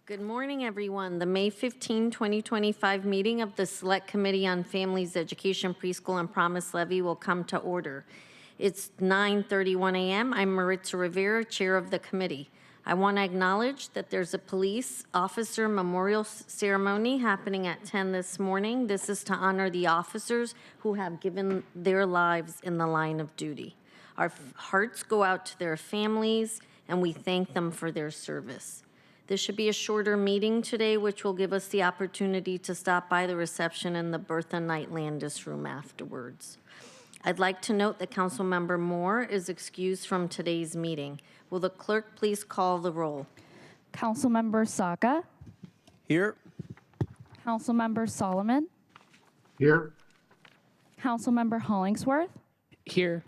Good morning, everyone. The May 15, 2025 meeting of the Select Committee on Families, Education, Preschool, and Promise Levy will come to order. It's 9:31 a.m. I'm Maritza Rivera, Chair of the committee. I want to acknowledge that there's a police officer memorial ceremony happening at 10 this morning. This is to honor the officers who have given their lives in the line of duty. Our hearts go out to their families, and we thank them for their service. This should be a shorter meeting today, which will give us the opportunity to stop by the reception in the Bertha Knight Landis room afterwards. I'd like to note that Councilmember Moore is excused from today's meeting. Will the clerk please call the roll? Councilmember Saka. Here. Councilmember Solomon. Here. Councilmember Hollingsworth. Here.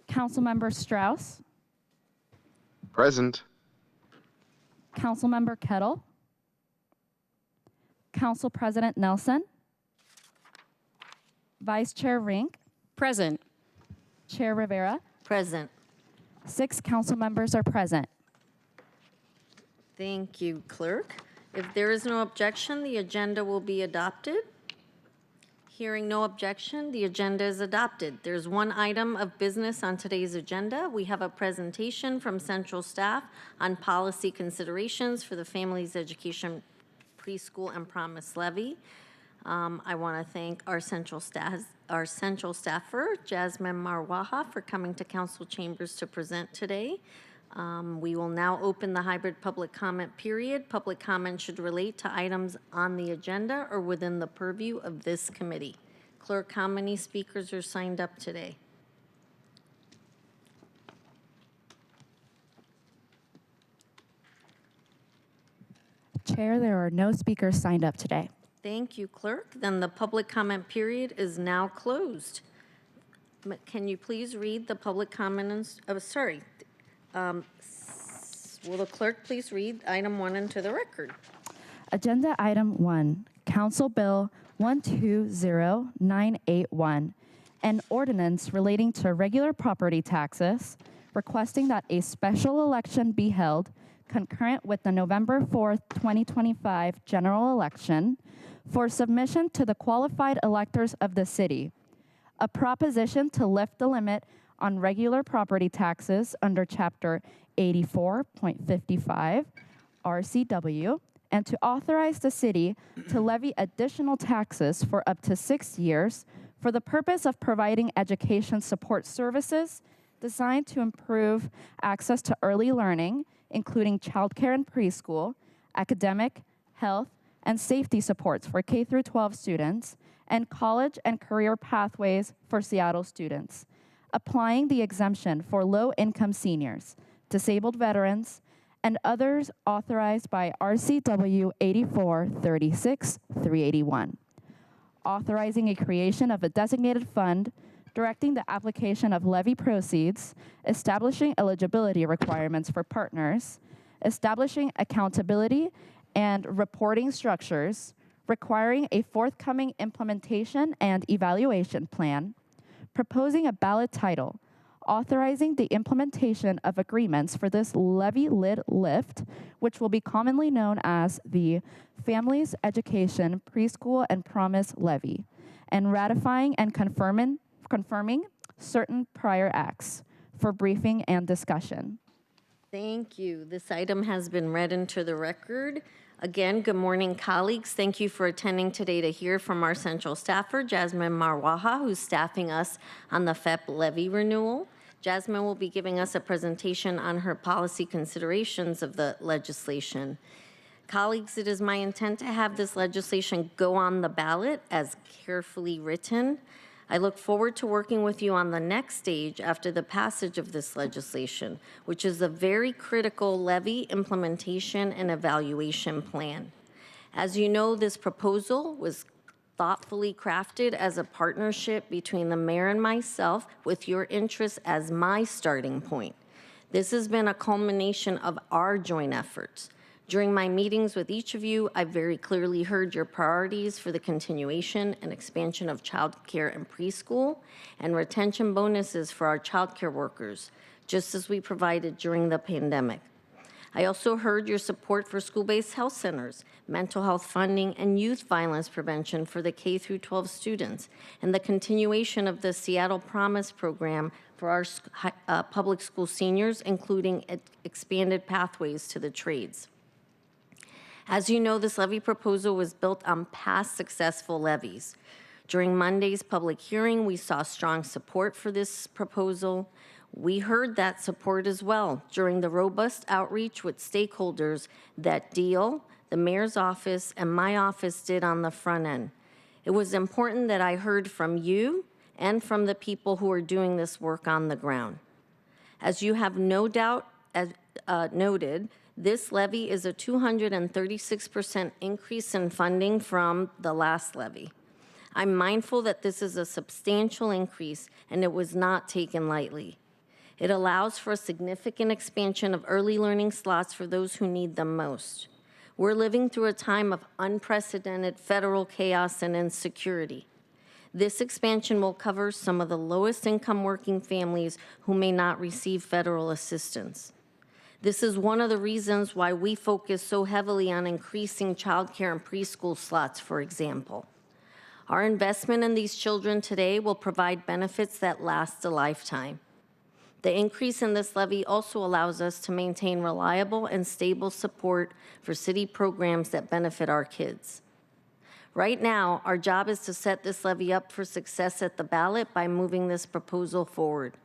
Councilmember Strauss. Present. Councilmember Kettle. Council President Nelson. Vice Chair Rink. Present. Chair Rivera. Present. 6 council members are present. Thank you, clerk. If there is no objection, the agenda will be adopted. Hearing no objection, the agenda is adopted. There's one item of business on today's agenda. We have a presentation from central staff on policy considerations for the Families Education Preschool and Promise Levy. I want to thank our central staffer, Jasmine Marwaha, for coming to council chambers to present today. We will now open the hybrid public comment period. Public comment should relate to items on the agenda or within the purview of this committee. Clerk, how many speakers are signed up today? Chair, there are no speakers signed up today. Thank you, clerk. Then the public comment period is now closed. Can you please read the public comment? Will the clerk please read item 1 into the record? Agenda item 1, Council Bill 120981, an ordinance relating to regular property taxes, requesting that a special election be held concurrent with the November 4th, 2025 general election for submission to the qualified electors of the city. A proposition to lift the limit on regular property taxes under Chapter 84.55 RCW, and to authorize the city to levy additional taxes for up to 6 years for the purpose of providing education support services designed to improve access to early learning, including childcare and preschool, academic, health, and safety supports for K-12 students, and college and career pathways for Seattle students, applying the exemption for low-income seniors, disabled veterans, and others authorized by RCW 84-36-381, authorizing a creation of a designated fund, directing the application of levy proceeds, establishing eligibility requirements for partners, establishing accountability and reporting structures, requiring a forthcoming implementation and evaluation plan, proposing a ballot title, authorizing the implementation of agreements for this levy lid lift, which will be commonly known as the Families Education Preschool and Promise Levy, and ratifying and confirming certain prior acts for briefing and discussion. Thank you. This item has been read into the record. Again, good morning, colleagues. Thank you for attending today to hear from our central staffer, Jasmine Marwaha, who's staffing us on the FEPP levy renewal. Jasmine will be giving us a presentation on her policy considerations of the legislation. Colleagues, it is my intent to have this legislation go on the ballot as carefully written. I look forward to working with you on the next stage after the passage of this legislation, which is a very critical levy implementation and evaluation plan. As you know, this proposal was thoughtfully crafted as a partnership between the mayor and myself, with your interests as my starting point. This has been a culmination of our joint efforts. During my meetings with each of you, I very clearly heard your priorities for the continuation and expansion of child care and preschool, and retention bonuses for our child care workers, just as we provided during the pandemic. I also heard your support for school-based health centers, mental health funding, and youth violence prevention for the K through 12 students, and the continuation of the Seattle Promise program for our public school seniors, including expanded pathways to the trades. As you know, this levy proposal was built on past successful levies. During Monday's public hearing, we saw strong support for this proposal. We heard that support as well during the robust outreach with stakeholders that Deal, the mayor's office, and my office did on the front end. It was important that I heard from you and from the people who are doing this work on the ground. As you have no doubt noted, this levy is a 236% increase in funding from the last levy. I'm mindful that this is a substantial increase and it was not taken lightly. It allows for a significant expansion of early learning slots for those who need them most. We're living through a time of unprecedented federal chaos and insecurity. This expansion will cover some of the lowest income working families who may not receive federal assistance. This is one of the reasons why we focus so heavily on increasing childcare and preschool slots, for example. Our investment in these children today will provide benefits that last a lifetime. The increase in this levy also allows us to maintain reliable and stable support for city programs that benefit our kids. Right now, our job is to set this levy up for success at the ballot by moving this proposal forward.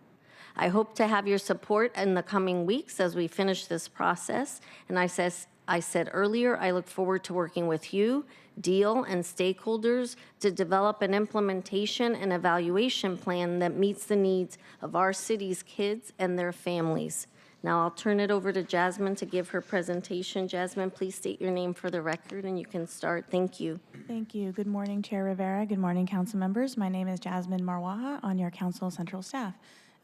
I hope to have your support in the coming weeks as we finish this process, and I said earlier, I look forward to working with you, Deal, and stakeholders to develop an implementation and evaluation plan that meets the needs of our city's kids and their families. Now I'll turn it over to Jasmine to give her presentation. Jasmine, please state your name for the record and you can start. Thank you. Thank you. Good morning, Chair Rivera. Good morning, council members. My name is Jasmine Marwaha on your council central staff,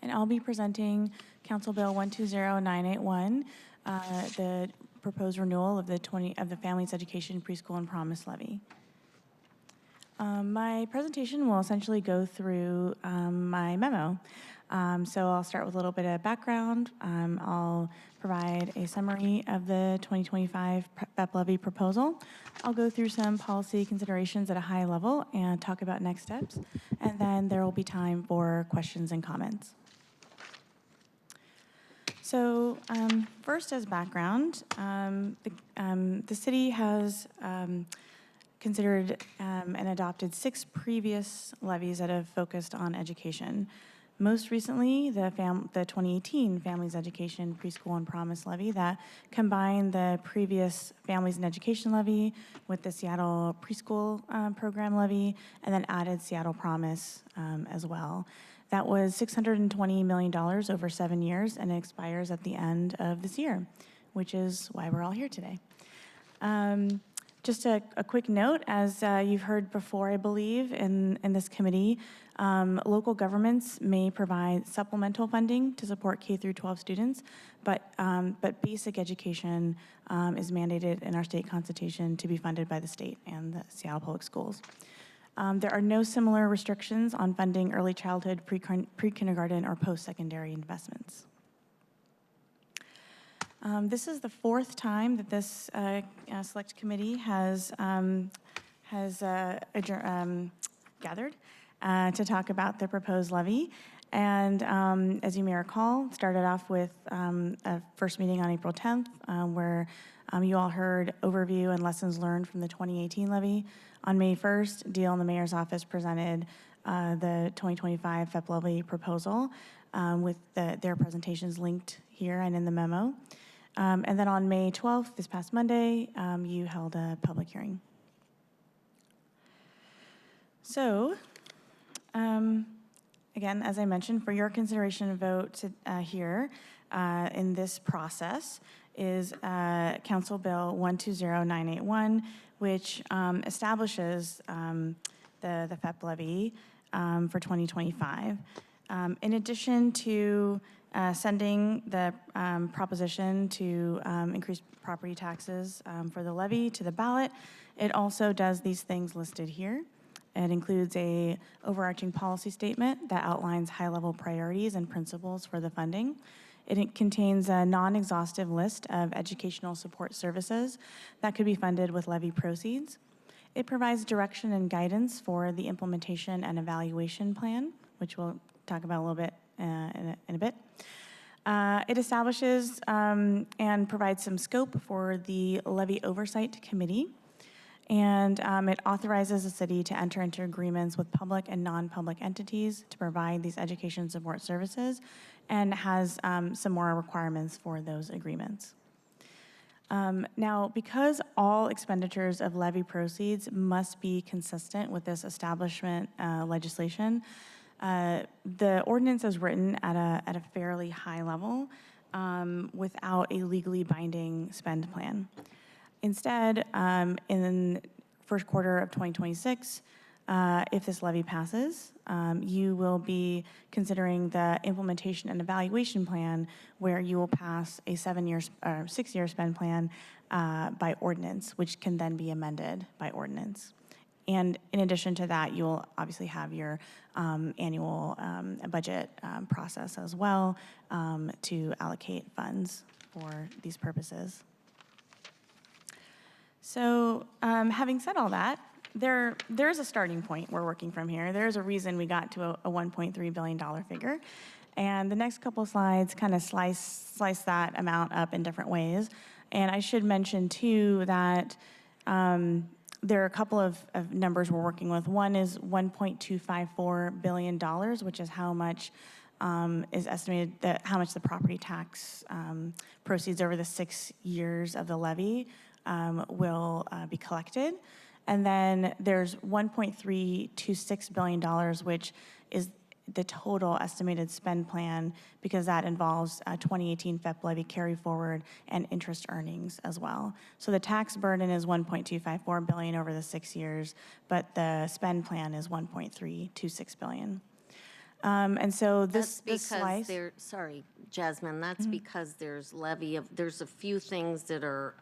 and I'll be presenting Council Bill 120981, the proposed renewal of the Families Education Preschool and Promise Levy. My presentation will essentially go through my memo. So I'll start with a little bit of background. I'll provide a summary of the 2025 FEPP levy proposal. I'll go through some policy considerations at a high level and talk about next steps. And then there will be time for questions and comments. So first, as background, the city has considered and adopted 6 previous levies that have focused on education. Most recently, the 2018 Families Education Preschool and Promise Levy that combined the previous Families and Education Levy with the Seattle Preschool Program Levy, and then added Seattle Promise as well. That was $620 million over 7 years, and it expires at the end of this year, which is why we're all here today. Just a quick note, as you've heard before, I believe, in this committee, local governments may provide supplemental funding to support K through 12 students, but basic education is mandated in our state constitution to be funded by the state and the Seattle Public Schools. There are no similar restrictions on funding early childhood, pre-kindergarten, or post-secondary investments. This is the 4th time that this select committee has gathered to talk about the proposed levy. And as you may recall, started off with a first meeting on April 10th, where you all heard overview and lessons learned from the 2018 levy. On May 1st, Deal and the mayor's office presented the 2025 FEPP levy proposal with their presentations linked here and in the memo. And then on May 12th, this past Monday, you held a public hearing. So, again, as I mentioned, for your consideration and vote here in this process is Council Bill 120981, which establishes the FEPP levy for 2025. In addition to sending the proposition to increase property taxes for the levy to the ballot, it also does these things listed here. It includes a overarching policy statement that outlines high-level priorities and principles for the funding. It contains a non-exhaustive list of educational support services that could be funded with levy proceeds. It provides direction and guidance for the implementation and evaluation plan, which we'll talk about a little bit in a bit. It establishes and provides some scope for the Levy Oversight Committee, and it authorizes the city to enter into agreements with public and non-public entities to provide these education support services, and has some more requirements for those agreements. Now, because all expenditures of levy proceeds must be consistent with this establishment legislation, the ordinance is written at a fairly high level without a legally binding spend plan. Instead, in first quarter of 2026, if this levy passes, you will be considering the implementation and evaluation plan, where you will pass a 6-year spend plan by ordinance, which can then be amended by ordinance. And in addition to that, you'll obviously have your annual budget process as well to allocate funds for these purposes. So having said all that, there's a starting point we're working from here. There's a reason we got to a $1.3 billion figure. And the next couple slides kind of slice that amount up in different ways. And I should mention, too, that there are a couple of numbers we're working with. One is $1.254 billion, which is how much is estimated how much the property tax proceeds over the 6 years of the levy will be collected. And then there's $1.326 billion, which is the total estimated spend plan, because that involves 2018 FEPP levy carry forward and interest earnings as well. So the tax burden is $1.254 billion over the 6 years, but the spend plan is $1.326 billion. And so this slice. Sorry, Jasmine, that's because there's there's a few things that are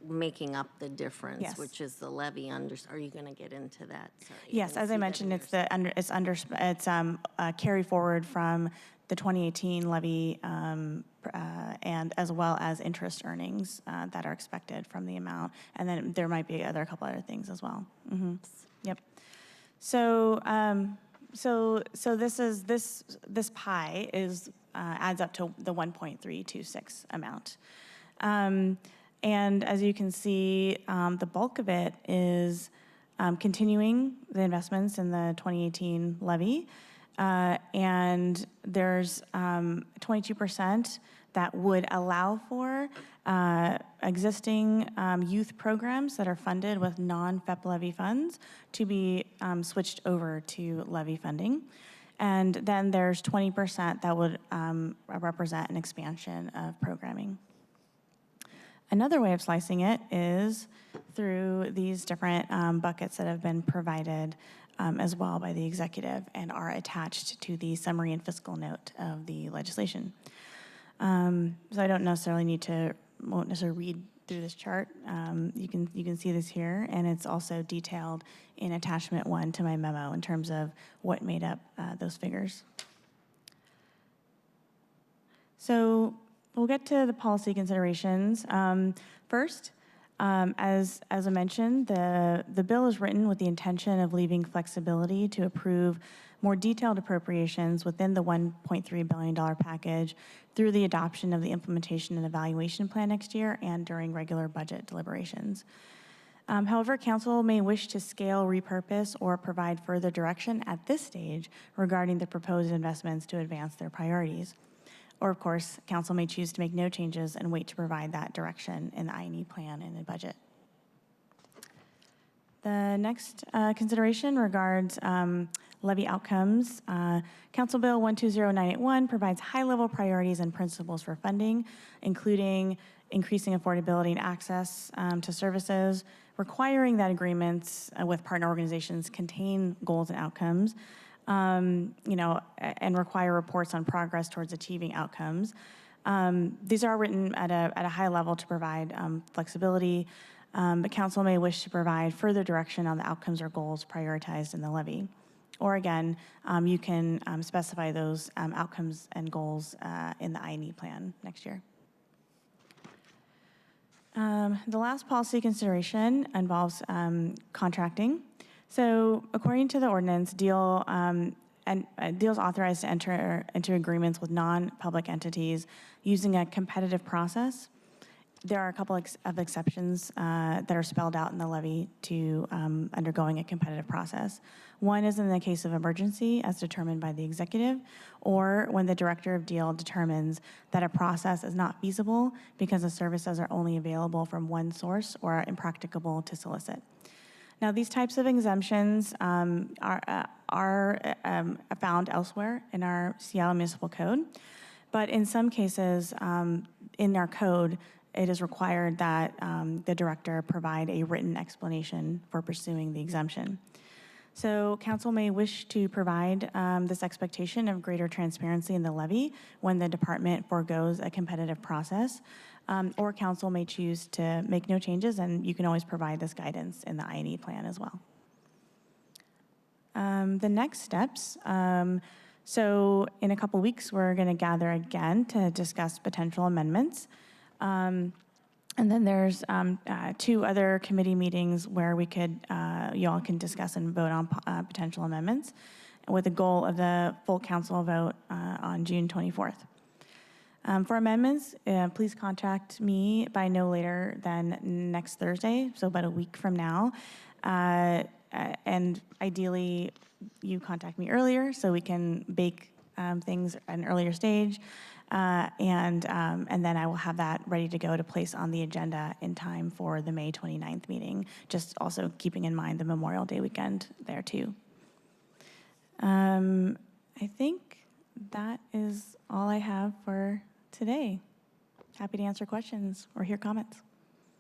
making up the difference, Yes. which is the levy are you going to get into that? Sorry, Yes, as I mentioned, it's carry forward from the 2018 levy and as well as interest earnings that are expected from the amount, and then there might be a couple other things as well. Mm-hmm. Yep. So this pie adds up to the 1.326 amount. And as you can see, the bulk of it is continuing the investments in the 2018 levy. And there's 22% that would allow for existing youth programs that are funded with non-FEPP levy funds to be switched over to levy funding. And then there's 20% that would represent an expansion of programming. Another way of slicing it is through these different buckets that have been provided as well by the executive and are attached to the summary and fiscal note of the legislation. So I won't necessarily read through this chart. You can see this here, and it's also detailed in attachment 1 to my memo in terms of what made up those figures. So we'll get to the policy considerations. First, as I mentioned, the bill is written with the intention of leaving flexibility to approve more detailed appropriations within the $1.3 billion package through the adoption of the implementation and evaluation plan next year and during regular budget deliberations. However, Council may wish to scale, repurpose, or provide further direction at this stage regarding the proposed investments to advance their priorities. Or, of course, Council may choose to make no changes and wait to provide that direction in the I&E plan and the budget. The next consideration regards levy outcomes. Council Bill 120981 provides high-level priorities and principles for funding, including increasing affordability and access to services, requiring that agreements with partner organizations contain goals and outcomes, and require reports on progress towards achieving outcomes. These are written at a high level to provide flexibility, but Council may wish to provide further direction on the outcomes or goals prioritized in the levy. Or again, you can specify those outcomes and goals in the I&E plan next year. The last policy consideration involves contracting. So according to the ordinance, Deal is authorized to enter into agreements with non-public entities using a competitive process. There are a couple of exceptions that are spelled out in the levy to undergoing a competitive process. One is in the case of emergency as determined by the executive, or when the director of Deal determines that a process is not feasible because the services are only available from one source or are impracticable to solicit. Now, these types of exemptions are found elsewhere in our Seattle Municipal Code, but in some cases in our code, it is required that the director provide a written explanation for pursuing the exemption. So council may wish to provide this expectation of greater transparency in the levy when the department forgoes a competitive process, or council may choose to make no changes, and you can always provide this guidance in the I&E plan as well. The next steps, so in a couple weeks, we're going to gather again to discuss potential amendments. And then there's 2 other committee meetings where we could, you all can discuss and vote on potential amendments with the goal of the full council vote on June 24th. For amendments, please contact me by no later than next Thursday, so about a week from now. And ideally, you contact me earlier so we can bake things at an earlier stage. And then I will have that ready to go to place on the agenda in time for the May 29th meeting, just also keeping in mind the Memorial Day weekend there too. I think that is all I have for today. Happy to answer questions or hear comments.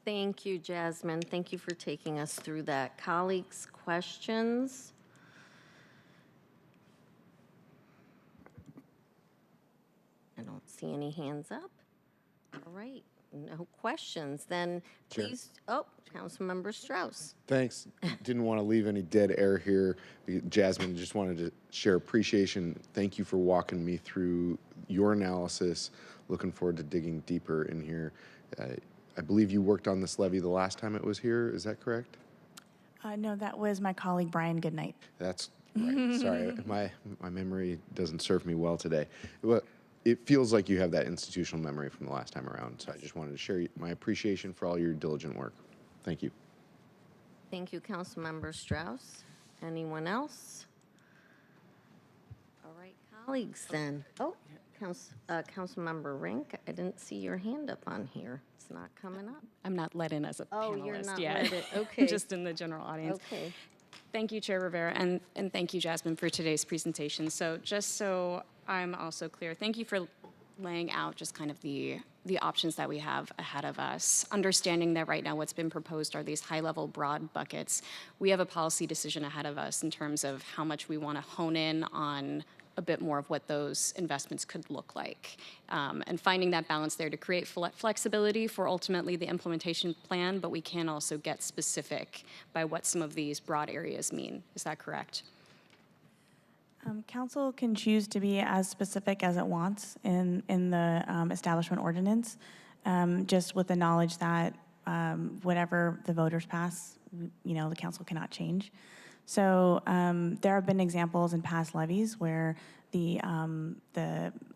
Thank you, Jasmine. Thank you for taking us through that. Colleagues, questions? I don't see any hands up. All right, no questions. Then Chair. please, oh, Councilmember Strauss. Thanks. Didn't want to leave any dead air here. Jasmine, just wanted to share appreciation. Thank you for walking me through your analysis. Looking forward to digging deeper in here. I believe you worked on this levy the last time it was here. Is that correct? No, that was my colleague, Brian Goodnight. That's right. Sorry, my memory doesn't serve me well today. Well, it feels like you have that institutional memory from the last time around. So I just wanted to share my appreciation for all your diligent work. Thank you. Thank you, Councilmember Strauss. Anyone else? All right, colleagues then. Oh, Councilmember Rink, I didn't see your hand up on here. It's not coming up. I'm not let in as a Oh, panelist you're not yet. let in. Okay. Just in the general audience. Okay. Thank you, Chair Rivera, and thank you, Jasmine, for today's presentation. So just so I'm also clear, thank you for laying out just kind of the options that we have ahead of us, understanding that right now what's been proposed are these high-level broad buckets. We have a policy decision ahead of us in terms of how much we want to hone in on a bit more of what those investments could look like, and finding that balance there to create flexibility for ultimately the implementation plan, but we can also get specific by what some of these broad areas mean. Is that correct? Council can choose to be as specific as it wants in the establishment ordinance, just with the knowledge that whatever the voters pass, the council cannot change. So there have been examples in past levies where the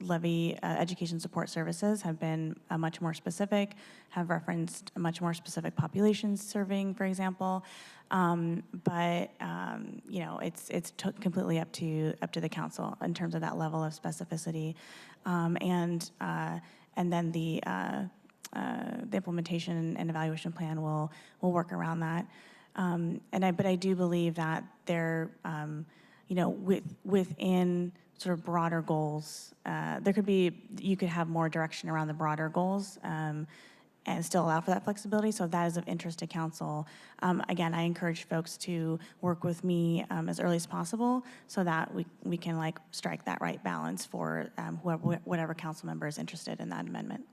levy education support services have been much more specific, have referenced a much more specific populations serving, for example. But it's completely up to the council in terms of that level of specificity, and then the implementation and evaluation plan will work around that. But I do believe that there, within sort of broader goals, you could have more direction around the broader goals, and still allow for that flexibility. So if that is of interest to council, again, I encourage folks to work with me as early as possible so that we can strike that right balance for whatever council member is interested in that amendment.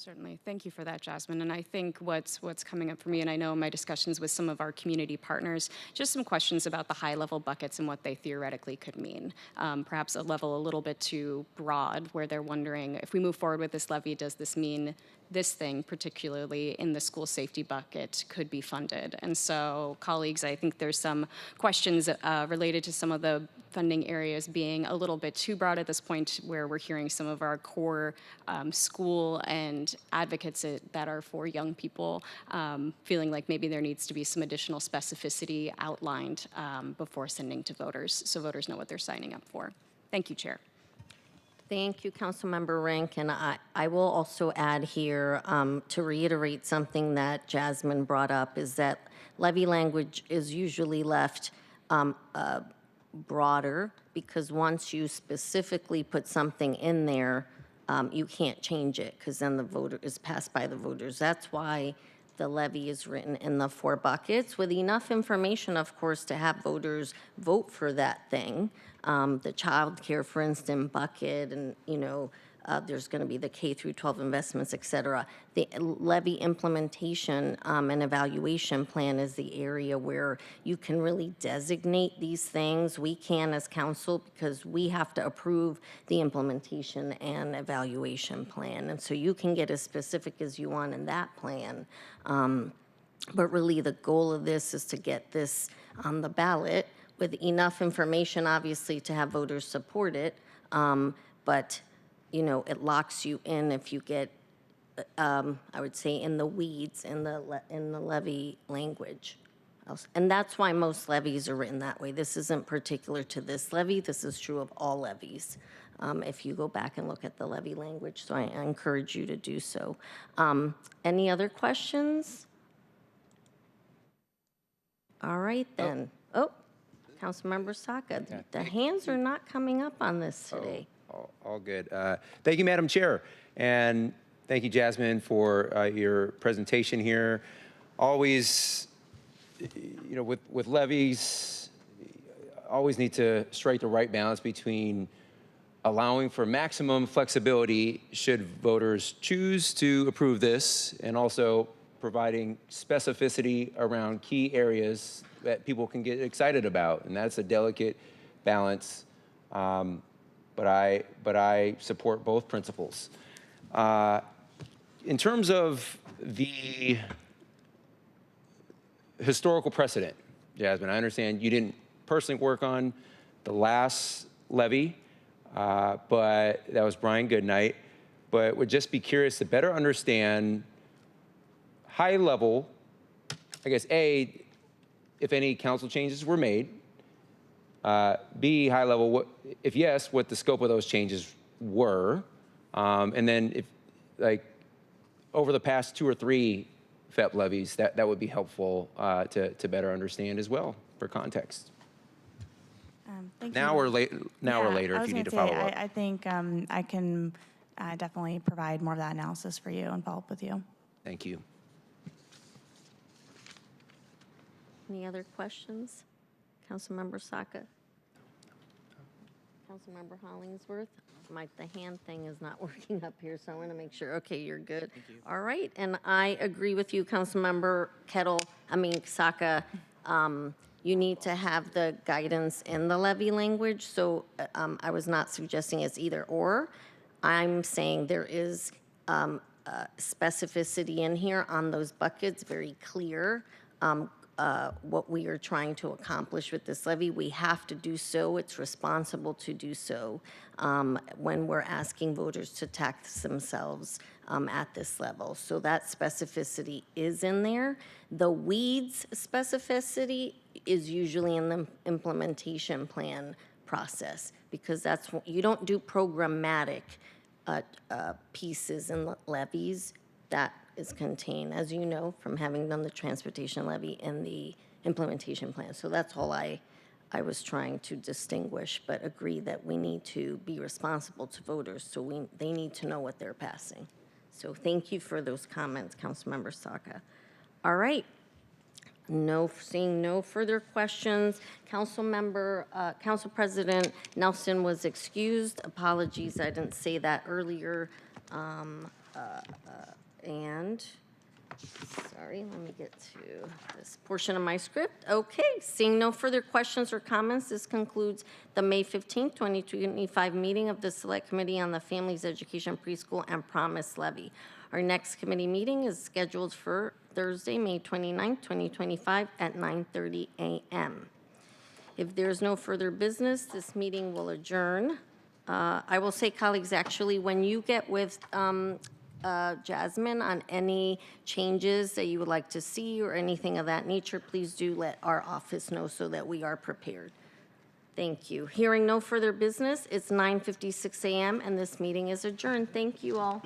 Certainly. Thank you for that, Jasmine. And I think what's coming up for me, and I know in my discussions with some of our community partners, just some questions about the high-level buckets and what they theoretically could mean. Perhaps a level a little bit too broad, where they're wondering, if we move forward with this levy, does this mean this thing, particularly in the school safety bucket, could be funded? And so, colleagues, I think there's some questions related to some of the funding areas being a little bit too broad at this point, where we're hearing some of our core school and advocates that are for young people feeling like maybe there needs to be some additional specificity outlined before sending to voters, so voters know what they're signing up for. Thank you, Chair. Thank you, Councilmember Rink. And I will also add here to reiterate something that Jasmine brought up, is that levy language is usually left broader, because once you specifically put something in there, you can't change it, because then the voter is passed by the voters. That's why the levy is written in the 4 buckets, with enough information, of course, to have voters vote for that thing. The child care, for instance, bucket, and, there's going to be the K through 12 investments, et cetera. The levy implementation and evaluation plan is the area where you can really designate these things. We can as council, because we have to approve the implementation and evaluation plan. And so you can get as specific as you want in that plan. But really the goal of this is to get this on the ballot with enough information, obviously, to have voters support it. But it locks you in if you get, I would say, in the weeds in the levy language. And that's why most levies are written that way. This isn't particular to this levy. This is true of all levies, if you go back and look at the levy language. So I encourage you to do so. Any other questions? All right, then. Oh, Councilmember Saka, the hands are not coming up on this today. All good. Thank you, Madam Chair. And thank you, Jasmine, for your presentation here. Always, with levies, always need to strike the right balance between allowing for maximum flexibility should voters choose to approve this, and also providing specificity around key areas that people can get excited about. And that's a delicate balance. But I support both principles. In terms of the historical precedent, Jasmine, I understand you didn't personally work on the last levy, but that was Brian Goodnight. But would just be curious to better understand high level, I guess, A, if any council changes were made, B, high level, if yes, what the scope of those changes were, and then if, over the past 2 or 3 FEPP levies, that would be helpful to better understand as well for context. Thank Now you. or later, if you need to follow up. I think I can definitely provide more of that analysis for you and follow up with you. Thank you. Any other questions? Councilmember Saka? Councilmember Hollingsworth? The hand thing is not working up here, so I want to make sure. Okay, you're good. Thank you. All right, and I agree with you, Councilmember Saka. You need to have the guidance in the levy language, so I was not suggesting it's either or. I'm saying there is specificity in here on those buckets, very clear. What we are trying to accomplish with this levy. We have to do so. It's responsible to do so when we're asking voters to tax themselves at this level. So that specificity is in there. The weeds specificity is usually in the implementation plan process, because that's you don't do programmatic pieces in the levies. That is contained, as you know, from having done the transportation levy in the implementation plan. So that's all I was trying to distinguish, but agree that we need to be responsible to voters, so they need to know what they're passing. So thank you for those comments, Councilmember Saka. All right. Seeing no further questions, Council President Nelson was excused. Apologies, I didn't say that earlier. And, sorry, let me get to this portion of my script. Okay, seeing no further questions or comments, this concludes the May 15th, 2025 meeting of the Select Committee on the Families Education Preschool and Promise Levy. Our next committee meeting is scheduled for Thursday, May 29th, 2025 at 9:30 a.m. If there's no further business, this meeting will adjourn. I will say, colleagues, actually, when you get with Jasmine on any changes that you would like to see or anything of that nature, please do let our office know so that we are prepared. Thank you. Hearing no further business, it's 9:56 a.m. and this meeting is adjourned. Thank you all.